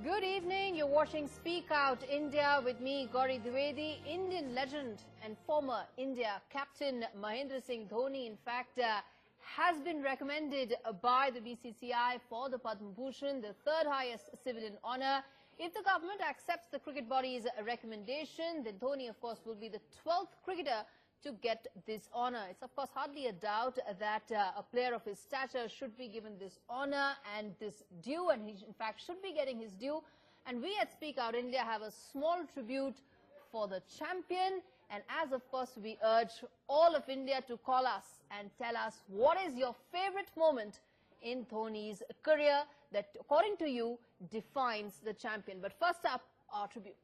Good evening. You're watching Speak Out India with me, Gauri Dwivedi. Indian legend and former India captain Mahendra Singh Dhoni, in fact, has been recommended by the BCCI for the Padma Bhushan, the third highest civilian honour. If the government accepts the cricket body's recommendation, then Dhoni, of course, will be the 12th cricketer to get this honour. It's, of course, hardly a doubt that a player of his stature should be given this honour and this due, and he, in fact, should be getting his due. And we at Speak Out India have a small tribute for the champion. And as, of course, we urge all of India to call us and tell us what is your favourite moment in Dhoni's career that, according to you, defines the champion. But first up, our tribute.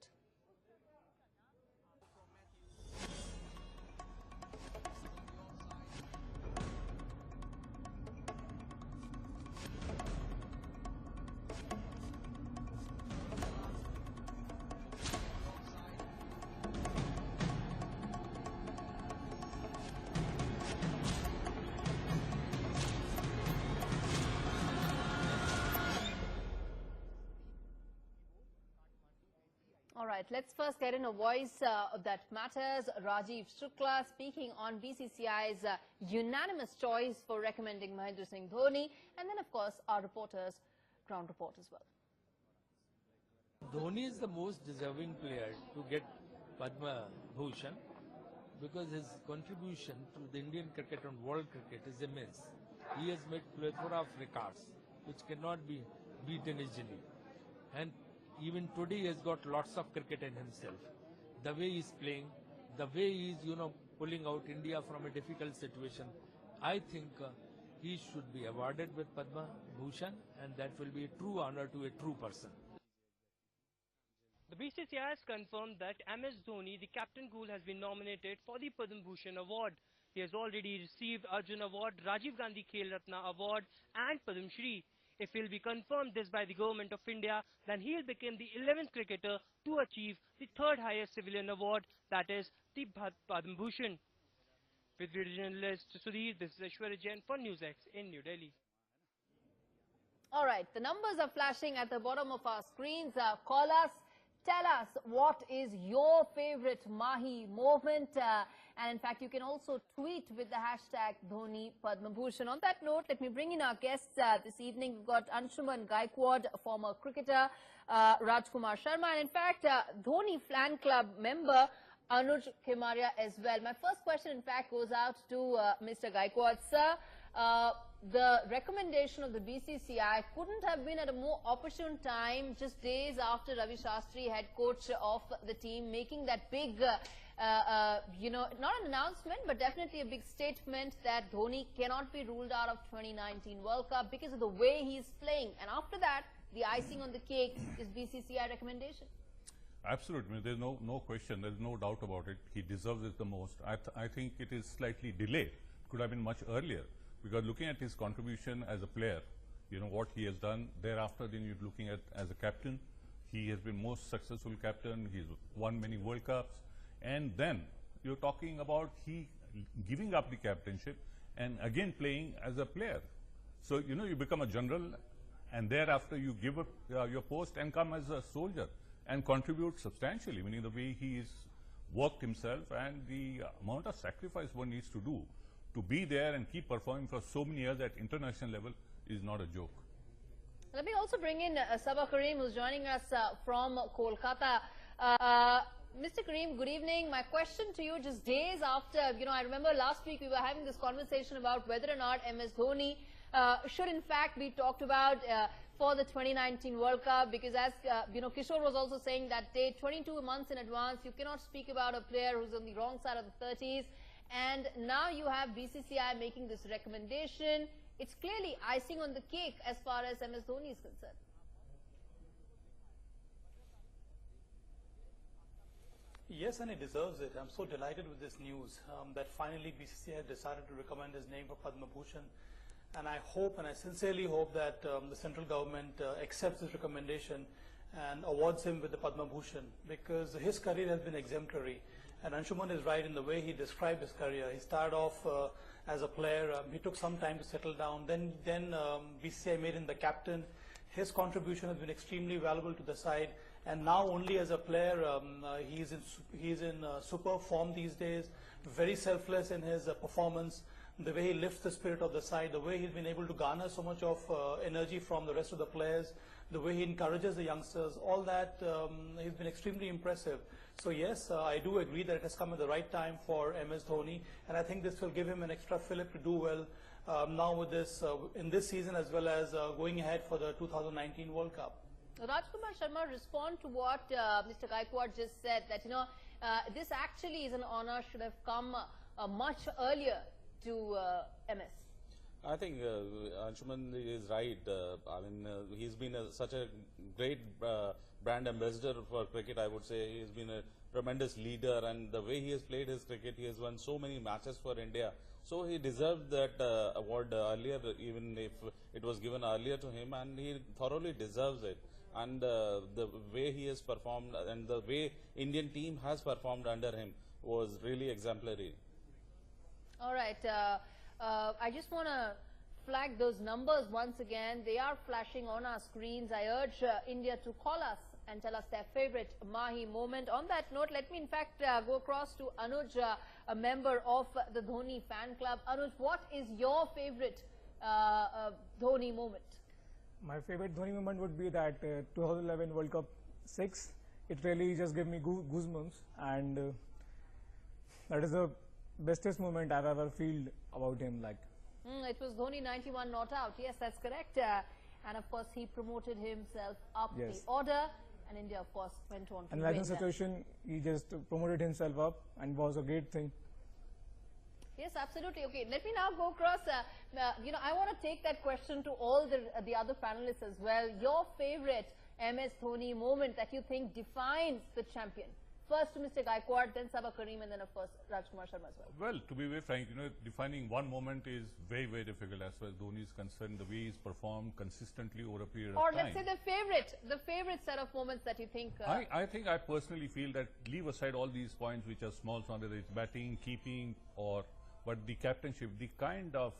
All right, let's first get in a voice that matters. Rajiv Shukla speaking on BCCI's unanimous choice for recommending Mahendra Singh Dhoni, and then, of course, our reporters, ground report as well. Dhoni is the most deserving player to get Padma Bhushan because his contribution to the Indian cricket and world cricket is immense. He has made plethora of records which cannot be beaten easily. And even today he has got lots of cricket in himself. The way he is playing, the way he is, pulling out India from a difficult situation, I think he should be awarded with Padma Bhushan, and that will be a true honor to a true person. The BCCI has confirmed that MS Dhoni, the captain cool, has been nominated for the Padma Bhushan Award. He has already received Arjun Award, Rajiv Gandhi Khel Ratna Award and Padma Shri. If he will be confirmed this by the Government of India, then he will become the 11th cricketer to achieve the third highest civilian award, that is the Padma Bhushan. With video journalist Sudhir, this is Aishwarya Jain for NewsX in New Delhi. All right, the numbers are flashing at the bottom of our screens. Call us. Tell us what is your favorite Mahi moment. And in fact, you can also tweet with the hashtag Dhoni Padma Bhushan. On that note, let me bring in our guests this evening. We've got Anshuman Gaikwad, a former cricketer, Rajkumar Sharma, and in fact, Dhoni fan club member Anuj Khimaria as well. My first question, in fact, goes out to Mr. Gaikwad. Sir, the recommendation of the BCCI couldn't have been at a more opportune time, just days after Ravi Shastri, head coach of the team, making that big, not an announcement, but definitely a big statement that Dhoni cannot be ruled out of 2019 World Cup because of the way he's playing. And after that, the icing on the cake is BCCI recommendation. Absolutely. There's no question. There's no doubt about it. He deserves it the most. I think it is slightly delayed. Could have been much earlier. Because looking at his contribution as a player, what he has done, thereafter then you're looking at as a captain, he has been most successful captain, he's won many World Cups, and then you're talking about he giving up the captainship and again playing as a player. So, you become a general and thereafter you give up your post and come as a soldier and contribute substantially, meaning the way he has worked himself and the amount of sacrifice one needs to do to be there and keep performing for so many years at international level is not a joke. Let me also bring in Sabah Karim, who's joining us from Kolkata. Mr. Karim, good evening. My question to you, just days after, I remember last week we were having this conversation about whether or not MS Dhoni should in fact be talked about for the 2019 World Cup, because as, Kishore was also saying that day, 22 months in advance, you cannot speak about a player who's on the wrong side of the 30s. And now you have BCCI making this recommendation. It's clearly icing on the cake as far as MS Dhoni is concerned. Yes, and he deserves it. I'm so delighted with this news that finally BCCI decided to recommend his name for Padma Bhushan. And I hope, and I sincerely hope that the central government accepts this recommendation and awards him with the Padma Bhushan, because his career has been exemplary. And Anshuman is right in the way he described his career. He started off as a player. He took some time to settle down. Then BCCI made him the captain. his contribution has been extremely valuable to the side. And now only as a player, he's in superb form these days, very selfless in his performance, the way he lifts the spirit of the side, the way he's been able to garner so much of energy from the rest of the players, the way he encourages the youngsters, all that, he's been extremely impressive. So yes, I do agree that it has come at the right time for MS Dhoni, and I think this will give him an extra fillip to do well now with this, in this season, as well as going ahead for the 2019 World Cup. Rajkumar Sharma, respond to what Mr. Gaikwad just said, that, you know, this actually is an honor, should have come much earlier to MS. I think Anshuman is right. I mean, he's been such a great brand ambassador for cricket, I would say. He's been a tremendous leader, and the way he has played his cricket, he has won so many matches for India. So he deserved that award earlier, even if it was given earlier to him, and he thoroughly deserves it. And the way he has performed and the way Indian team has performed under him was really exemplary. All right. I just want to flag those numbers once again. They are flashing on our screens. I urge India to call us and tell us their favorite Mahi moment. On that note, let me in fact go across to Anuj, a member of the Dhoni fan club. Anuj, what is your favorite Dhoni moment? My favorite Dhoni moment would be that 2011 World Cup 6. It really just gave me goosebumps, and that is the bestest moment I've ever felt about him. Like, it was Dhoni 91 not out. Yes, that's correct. And of course, he promoted himself up Yes. the order, and India, of course, went on to and win like the that. situation, he just promoted himself up and was a great thing. Yes, absolutely. Okay, let me now go across. You know, I want to take that question to all the other panelists as well. Your favorite MS Dhoni moment that you think defines the champion? First to Mr. Gaikwad, then Sabah Karim, and then of course Rajkumar Sharma as well. Well, to be very frank, you know, defining one moment is very, very difficult as far as Dhoni is concerned. The way he's performed consistently over a period Or of time. let's say the favorite set of moments that you think. I think I personally feel that leave aside all these points which are small, whether it's batting, keeping, but the captainship, the kind of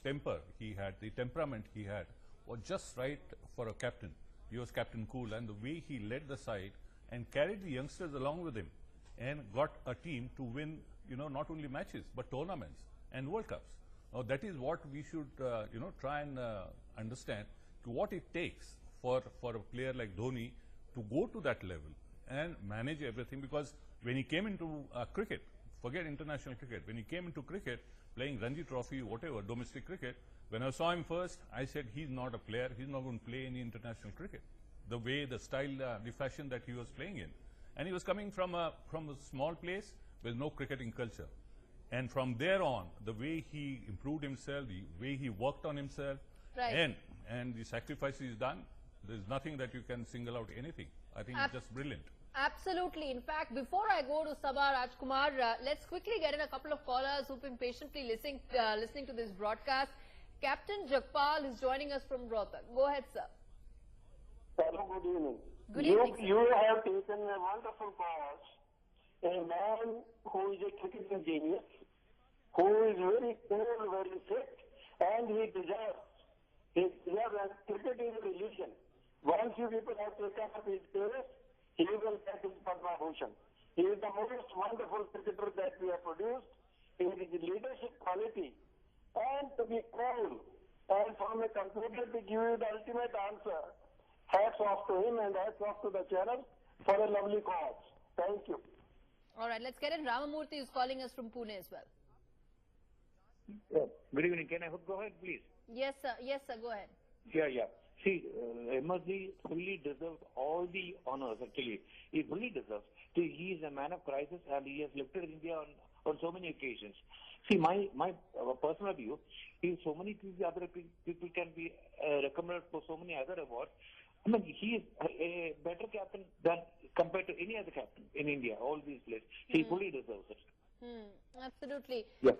temper he had, the temperament he had, was just right for a captain. He was Captain Cool, and the way he led the side and carried the youngsters along with him and got a team to win, you know, not only matches but tournaments and World Cups. Now that is what we should, you know, try and understand what it takes for a player like Dhoni to go to that level and manage everything. Because when he came into cricket, forget international cricket, when he came into cricket, playing Ranji Trophy, whatever, domestic cricket, when I saw him first, I said he's not a player, he's not going to play any international cricket. The way, the style, the fashion that he was playing in. And he was coming from a small place with no cricketing culture. And from there on, the way he improved himself, the way he worked on himself, Right. and the sacrifices he's done, there's nothing that you can single out anything. I think it's just brilliant. Absolutely. In fact, before I go to Sabah, Rajkumar, let's quickly get in a couple of callers who've been patiently listening to this broadcast. Captain Jagpal is joining us from Rohtak. Go ahead, sir. Hello, good evening. Good evening, sir. You have taken a wonderful cause. A man who is a cricketing genius, who is very cool, very fit, and he deserves. And cricket is a religion. Once you people have taken up his case, he will get his Padma Bhushan. He is the most wonderful cricketer that we have produced. In his leadership quality, and to be cool, and from a computer to give you the ultimate answer. Hats off to him and hats off to the channel for a lovely cause. Thank you. All right, let's get in Ramamurthy, who's calling us from Pune as well. Good evening. Can I go ahead, please? Yes, sir. Yes, sir. Go ahead. Yeah. See, MSD fully deserves all the honors, actually. He fully deserves. See, he is a man of crisis and he has lifted India on so many occasions. See, my personal view is so many other people can be recommended for so many other awards. I mean, he is a better captain than compared to any other captain in India, all these players. He fully deserves it. Absolutely. Yeah.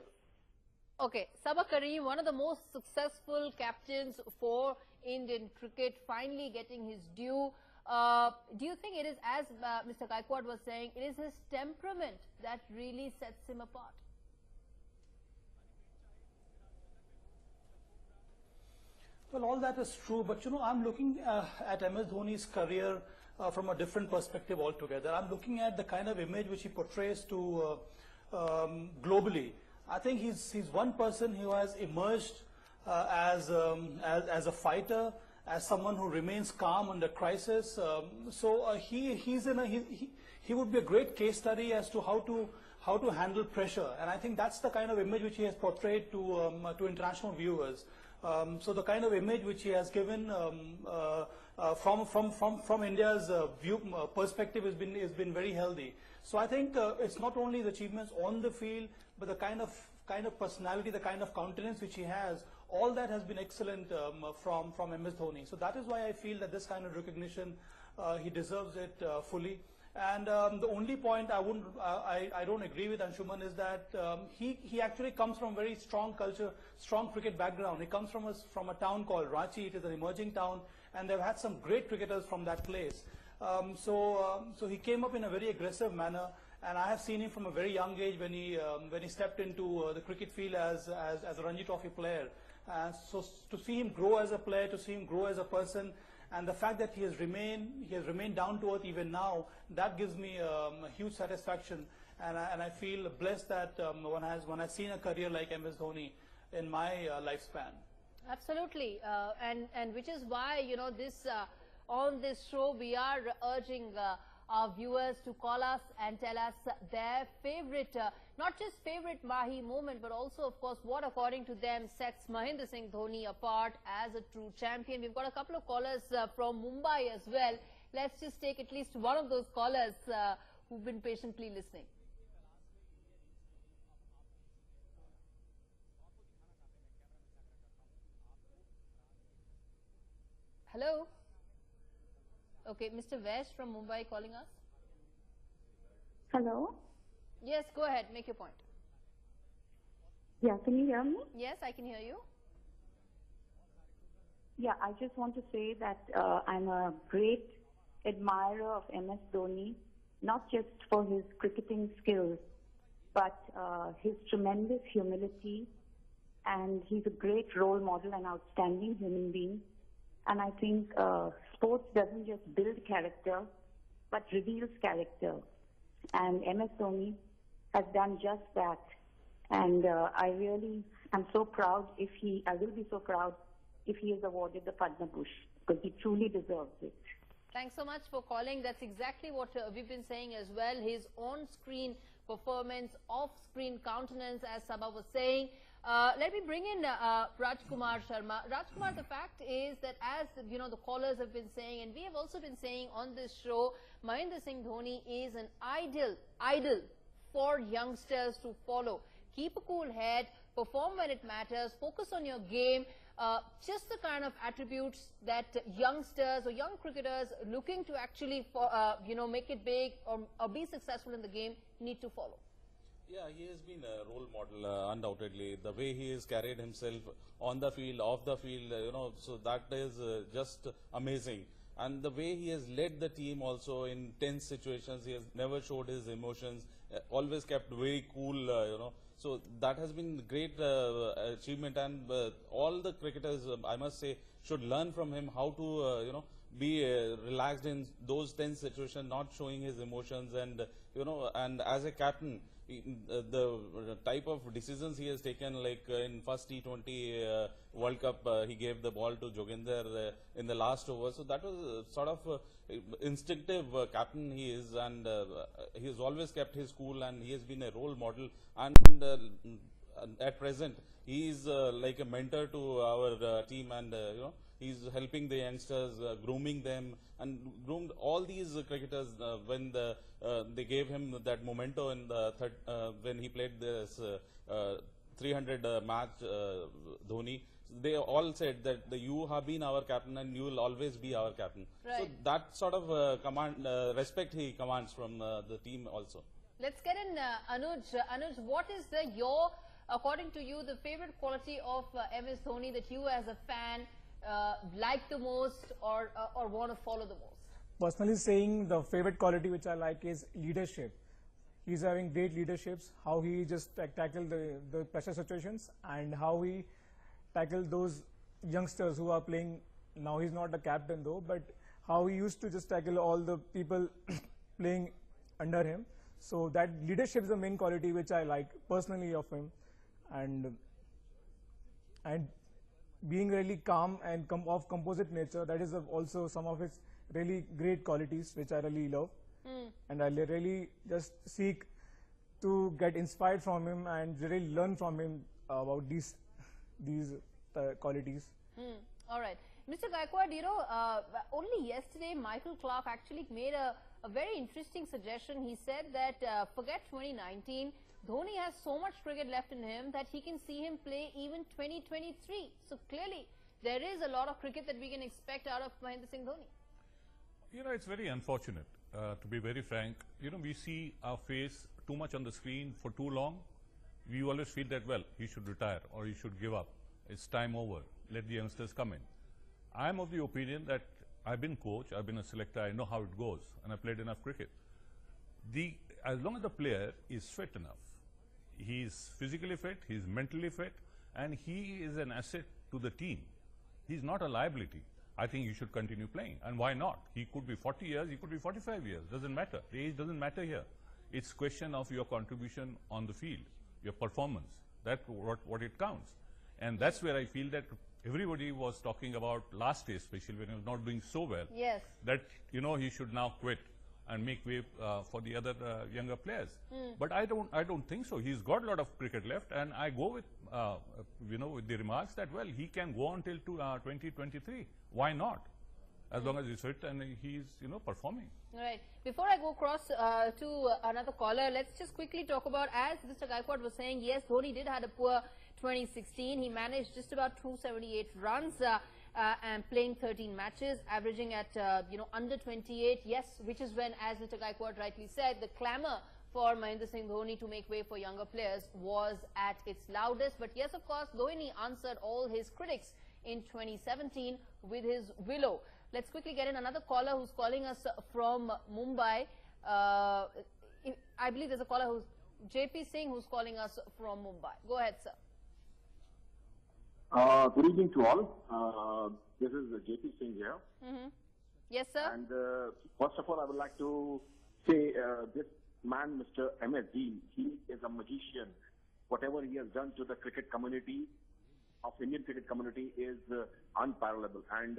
Okay, Sabah Karim, one of the most successful captains for Indian cricket, finally getting his due. Do you think it is, as Mr. Gaikwad was saying, it is his temperament that really sets him apart? Well, all that is true, but I'm looking at MS Dhoni's career from a different perspective altogether. I'm looking at the kind of image which he portrays to globally. I think he's one person who has emerged as a fighter, as someone who remains calm under crisis. He would be a great case study as to how to handle pressure, and I think that's the kind of image which he has portrayed to international viewers. So the kind of image which he has given from India's perspective has been very healthy. So I think it's not only the achievements on the field, but the kind of personality, the kind of countenance which he has. All that has been excellent from MS Dhoni. So that is why I feel that this kind of recognition, he deserves it fully. And the only point I don't agree with Anshuman is that he actually comes from very strong culture, strong cricket background. He comes from a town called Ranchi. It is an emerging town, and they've had some great cricketers from that place. So he came up in a very aggressive manner, and I have seen him from a very young age when he stepped into the cricket field as a Ranji Trophy player. So to see him grow as a player, to see him grow as a person, and the fact that he has remained down to earth even now, that gives me a huge satisfaction, and I feel blessed that one has seen a career like MS Dhoni in my lifespan. Absolutely, and which is why this on this show we are urging our viewers to call us and tell us their favorite, not just favorite Mahi moment, but also, of course, what according to them sets Mahendra Singh Dhoni apart as a true champion. We've got a couple of callers from Mumbai as well. Let's just take at least one of those callers who've been patiently listening. Hello? Okay, Mr. Vesh from Mumbai calling us. Hello? Yes, go ahead, make your point. Yeah, can you hear me? Yes, I can hear you. Yeah, I just want to say that I'm a great admirer of MS Dhoni, not just for his cricketing skills, but his tremendous humility, and he's a great role model and outstanding human being. And I think sports doesn't just build character, but reveals character. And MS Dhoni has done just that. And I really am so proud I will be so proud if he is awarded the Padma Bhushan, because he truly deserves it. Thanks so much for calling. That's exactly what we've been saying as well. His on-screen performance, off-screen countenance, as Sabha was saying. Let me bring in Rajkumar Sharma. Rajkumar, the fact is that as the callers have been saying, and we have also been saying on this show, Mahendra Singh Dhoni is an idol for youngsters to follow. Keep a cool head, perform when it matters, focus on your game. Just the kind of attributes that youngsters or young cricketers looking to actually make it big or be successful in the game need to follow. Yeah, he has been a role model, undoubtedly. The way he has carried himself on the field, off the field, so that is just amazing. And the way he has led the team also in tense situations, he has never showed his emotions, always kept very cool, So that has been great achievement, and all the cricketers, I must say, should learn from him how to, be relaxed in those tense situations, not showing his emotions, and and as a captain, the type of decisions he has taken, like in first T20 World Cup, he gave the ball to Joginder in the last over. So that was sort of instinctive captain he is, and he has always kept his cool, and he has been a role model. And at present, he is like a mentor to our team, and he's helping the youngsters, grooming them, and groomed all these cricketers when they gave him that memento in the when he played this 300 match Dhoni. They all said that you have been our captain and you will always be our captain. Right. So that sort of respect he commands from the team also. Let's get in Anuj. Anuj, what is according to you, the favorite quality of MS Dhoni that you as a fan like the most or want to follow the most? Personally saying, the favorite quality which I like is leadership. He's having great leaderships, how he just tackled the pressure situations, and how he tackled those youngsters who are playing now. He's not a captain though, but how he used to just tackle all the people playing under him. So that leadership is the main quality which I like personally of him, and being really calm and of composite nature. That is also some of his really great qualities which I really love, and I really just seek to get inspired from him and really learn from him about these qualities. All right. Mr. Gaikwad, you know, only yesterday Michael Clark actually made a very interesting suggestion. He said that forget 2019, Dhoni has so much cricket left in him that he can see him play even 2023. So clearly there is a lot of cricket that we can expect out of Mahendra Singh Dhoni. You know, it's very unfortunate, to be very frank. You know, we see our face too much on the screen for too long. We always feel that, well, he should retire or he should give up. It's time over. Let the youngsters come in. I'm of the opinion that I've been coach, I've been a selector, I know how it goes, and I played enough cricket. As long as the player is fit enough, he's physically fit, he's mentally fit, and he is an asset to the team. He's not a liability. I think he should continue playing. And why not? He could be 40 years, he could be 45 years, doesn't matter. The age doesn't matter here. It's question of your contribution on the field, your performance. That's what it counts. And that's where I feel that everybody was talking about last day, especially when he was not doing so well. Yes. That, you know, he should now quit and make way for the other younger players. But I don't think so. He's got a lot of cricket left, and I go with, you know, with the remarks that, well, he can go until 2023. Why not? As long as he's fit and he's, you know, performing. Right. Before I go across to another caller, let's just quickly talk about, as Mr. Gaikwad was saying, yes, Dhoni did have a poor 2016. He managed just about 278 runs and playing 13 matches, averaging at, you know, under 28. Yes, which is when, as Mr. Gaikwad rightly said, the clamour for Mahendra Singh Dhoni to make way for younger players was at its loudest. But yes, of course, Dhoni answered all his critics in 2017 with his willow. Let's quickly get in another caller who's calling us from Mumbai. I believe there's a caller who's JP Singh who's calling us from Mumbai. Go ahead, sir. Good evening to all. This is JP Singh here. Yes, sir. And first of all, I would like to say this man, Mr. MSD, he is a magician. Whatever he has done to the cricket community, of Indian cricket community, is unparallelable, and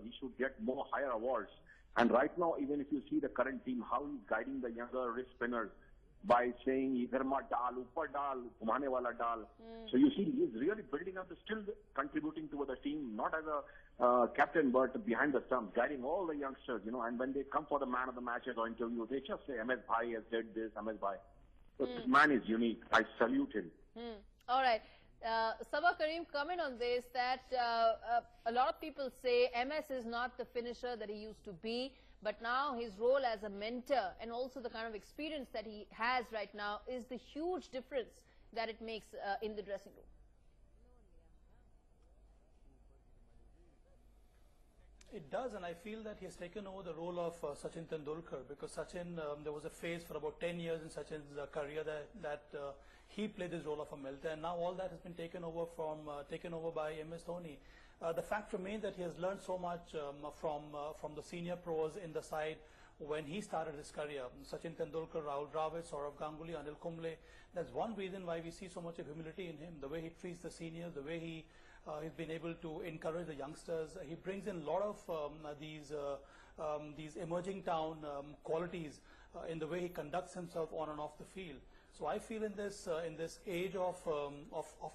he should get more higher awards. And right now, even if you see the current team, how he's guiding the younger wrist spinners by saying idhar mat dal, upar dal, ghumane wala dal. So you see, he's really building up, still contributing to the team, not as a captain, but behind the stumps, guiding all the youngsters, you know. And when they come for the man of the matches or interview, they just say, MS Bhai has said this, MS Bhai. So this man is unique. I salute him. All right. Sabah Karim, comment on this, that a lot of people say MS is not the finisher that he used to be, but now his role as a mentor and also the kind of experience that he has right now is the huge difference that it makes in the dressing room. It does, and I feel that he has taken over the role of Sachin Tendulkar, because Sachin, there was a phase for about 10 years in Sachin's career that he played this role of a mentor, and now all that has been taken over by MS Dhoni. The fact remains that he has learned so much from the senior pros in the side when he started his career. Sachin Tendulkar, Rahul Dravid, Saurav Ganguly, Anil Kumble. That's one reason why we see so much of humility in him, the way he treats the seniors, the way he's been able to encourage the youngsters. He brings in a lot of these emerging town qualities in the way he conducts himself on and off the field. So I feel in this age of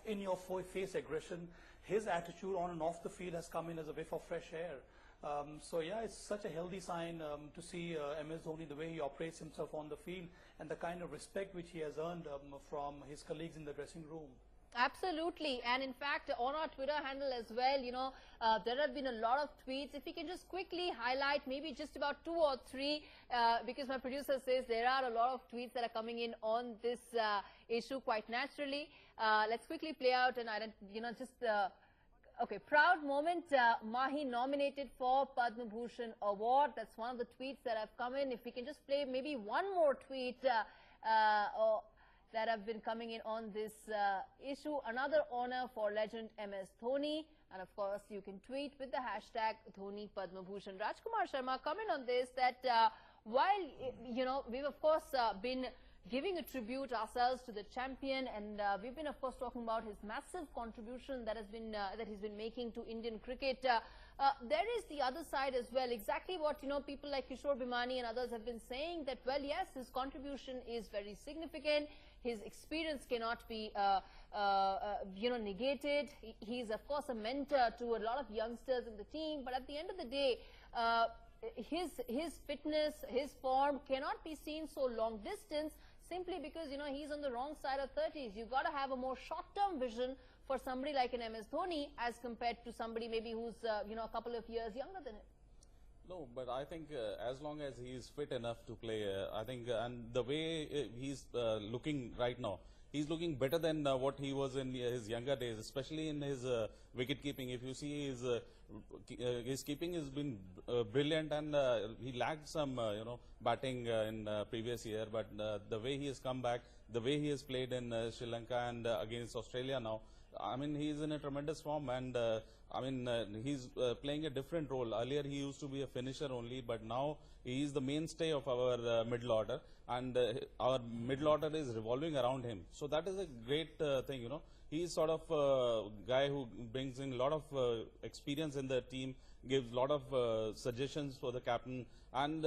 in-your-face aggression, his attitude on and off the field has come in as a whiff of fresh air. So yeah, it's such a healthy sign to see MS Dhoni, the way he operates himself on the field and the kind of respect which he has earned from his colleagues in the dressing room. Absolutely. And in fact, on our Twitter handle as well, you know, there have been a lot of tweets. If we can just quickly highlight maybe just about 2 or 3, because my producer says there are a lot of tweets that are coming in on this issue quite naturally. Let's quickly play out, and I don't, you know, just okay. Proud moment, Mahi nominated for Padma Bhushan Award. That's one of the tweets that have come in. If we can just play maybe one more tweet, that have been coming in on this issue. Another honor for legend MS Dhoni. And of course, you can tweet with the hashtag Dhoni Padma Bhushan. Rajkumar Sharma, comment on this that while, we've of course been giving a tribute ourselves to the champion, and we've been of course talking about his massive contribution that he's been making to Indian cricket. There is the other side as well, exactly what people like Kishore Bhimani and others have been saying, that well, yes, his contribution is very significant. His experience cannot be negated. He's of course a mentor to a lot of youngsters in the team, but at the end of the day, his fitness, his form cannot be seen so long distance, simply because he's on the wrong side of 30s. You've got to have a more short-term vision for somebody like an MS Dhoni as compared to somebody maybe who's a couple of years younger than him. No, but I think as long as he is fit enough to play, I think, and the way he's looking right now, he's looking better than what he was in his younger days, especially in his wicket keeping. If you see his keeping has been brilliant, and he lacked some batting in previous year, but the way he has come back, the way he has played in Sri Lanka and against Australia now, I mean, he's in a tremendous form, and he's playing a different role. Earlier he used to be a finisher only, but now he is the mainstay of our middle order, and our middle order is revolving around him. So that is a great thing, He's sort of a guy who brings in a lot of experience in the team, gives a lot of suggestions for the captain, and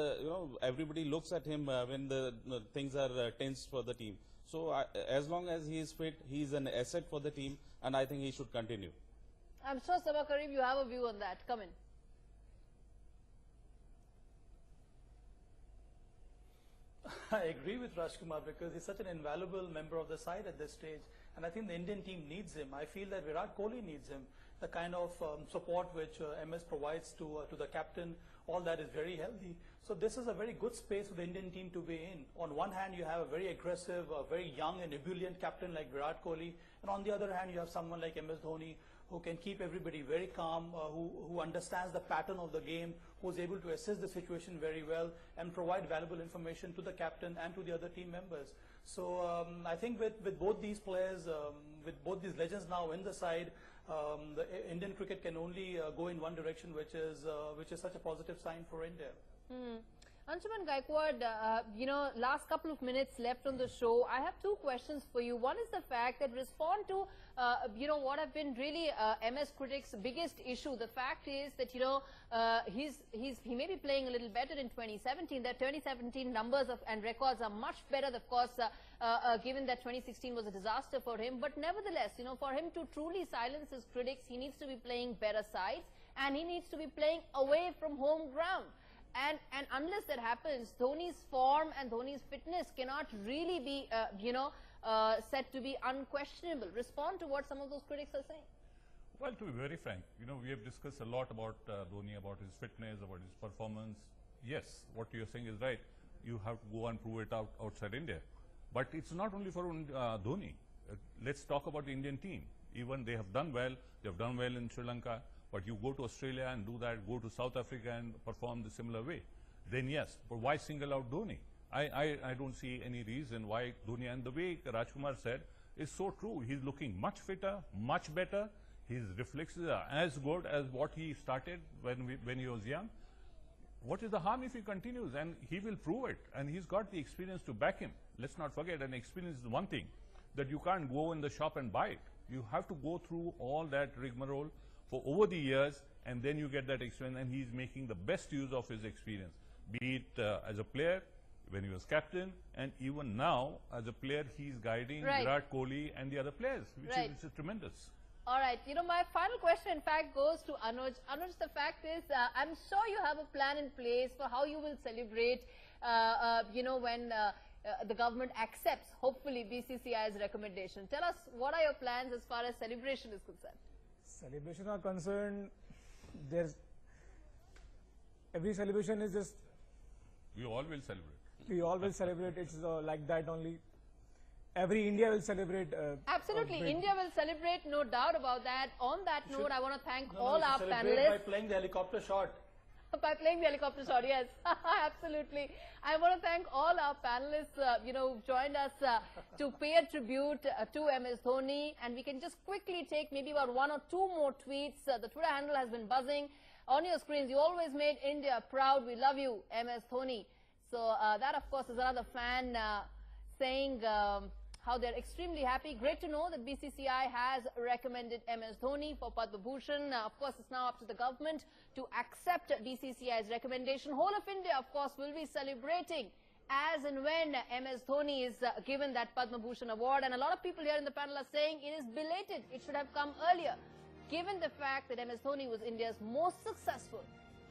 everybody looks at him when the things are tense for the team. So as long as he is fit, he is an asset for the team, and I think he should continue. I'm sure, Sabah Karim, you have a view on that. Come in. I agree with Rajkumar, because he's such an invaluable member of the side at this stage, and I think the Indian team needs him. I feel that Virat Kohli needs him. The kind of support which MS provides to the captain, all that is very healthy. So this is a very good space for the Indian team to be in. On one hand, you have a very aggressive, very young and ebullient captain like Virat Kohli, and on the other hand, you have someone like MS Dhoni, who can keep everybody very calm, who understands the pattern of the game, who is able to assess the situation very well and provide valuable information to the captain and to the other team members. So I think with both these players, with both these legends now in the side, the Indian cricket can only go in one direction, which is such a positive sign for India. Anshuman Gaikwad, last couple of minutes left on the show. I have two questions for you. One is the fact that respond to, what have been really MS critics' biggest issue. The fact is that, he may be playing a little better in 2017. That 2017 numbers and records are much better, of course, given that 2016 was a disaster for him. But nevertheless, for him to truly silence his critics, he needs to be playing better sides, and he needs to be playing away from home ground. And unless that happens, Dhoni's form and Dhoni's fitness cannot really be, said to be unquestionable. Respond to what some of those critics are saying. Well, to be very frank, we have discussed a lot about Dhoni, about his fitness, about his performance. Yes, what you're saying is right. You have to go and prove it out outside India. But it's not only for Dhoni. Let's talk about the Indian team. Even they have done well. They have done well in Sri Lanka. But you go to Australia and do that, go to South Africa and perform the similar way. Then yes, but why single out Dhoni? I don't see any reason why Dhoni, and the way Rajkumar said is so true. He's looking much fitter, much better. His reflexes are as good as what he started when he was young. What is the harm if he continues? And he will prove it. And he's got the experience to back him. Let's not forget, and experience is one thing that you can't go in the shop and buy it. You have to go through all that rigmarole for over the years, and then you get that experience, and he's making the best use of his experience, be it as a player, when he was captain, and even now as a player, he's guiding Virat Kohli and the other players, which is tremendous. All right, my final question, in fact, goes to Anuj. Anuj, the fact is, I'm sure you have a plan in place for how you will celebrate, when the government accepts, hopefully, BCCI's recommendation. Tell us, what are your plans as far as celebration is concerned? Celebration are concerned, every celebration is just... We all will celebrate. We all will celebrate. It's like that only. Every India will celebrate. Absolutely. India will celebrate, no doubt about that. On that note, I want to thank all our celebrate panelists. by playing the helicopter shot. By playing the helicopter shot, yes. Absolutely. I want to thank all our panelists, who've joined us to pay a tribute to MS Dhoni. And we can just quickly take maybe about 1 or 2 more tweets. The Twitter handle has been buzzing. On your screens, you always made India proud. We love you, MS Dhoni. So that, of course, is another fan saying how they're extremely happy. Great to know that BCCI has recommended MS Dhoni for Padma Bhushan. Of course, it's now up to the government to accept BCCI's recommendation. Whole of India, of course, will be celebrating as and when MS Dhoni is given that Padma Bhushan Award. And a lot of people here in the panel are saying it is belated. It should have come earlier, given the fact that MS Dhoni was India's most successful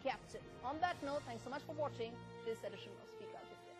captain. On that note, thanks so much for watching this edition of Speak Out This Year.